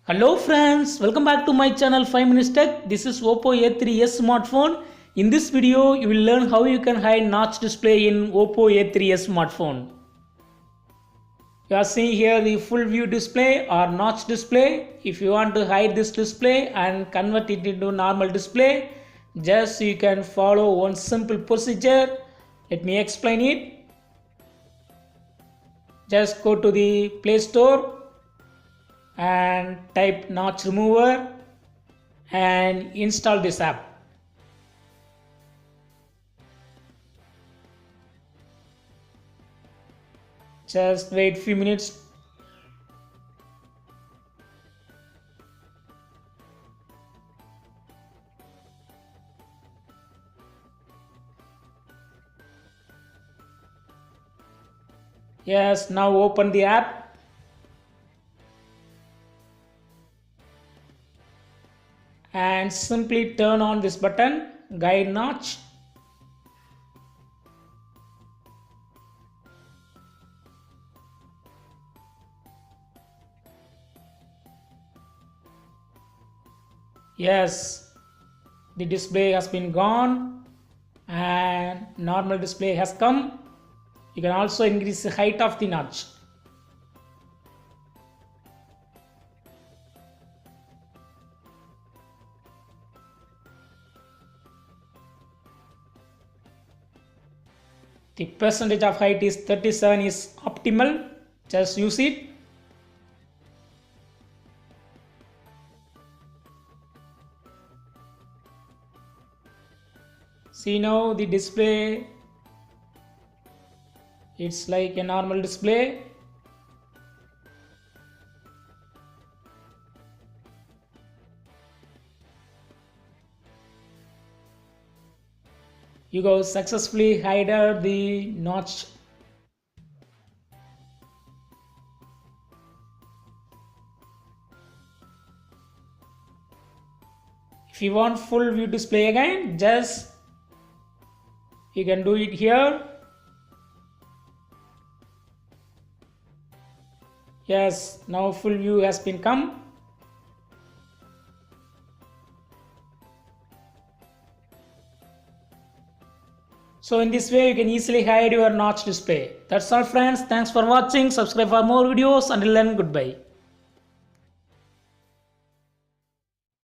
Hello friends, welcome back to my channel 5 Minutes Tech. This is Oppo A3S smartphone. In this video, you will learn how you can hide notch display in Oppo A3S smartphone. You are seeing here the full view display or notch display. If you want to hide this display and convert it into normal display, just you can follow one simple procedure. Let me explain it. Just go to the Play Store and type notch remover and install this app. Just wait few minutes. Yes, now open the app. And simply turn on this button, guide notch. Yes, the display has been gone and normal display has come. You can also increase the height of the notch. The percentage of height is 37 is optimal. Just use it. See now the display. It's like a normal display. You go successfully hide the notch. If you want full view display again, just you can do it here. Yes, now full view has been come. So in this way you can easily hide your notch display. That's all friends. Thanks for watching. Subscribe for more videos. Until then, goodbye.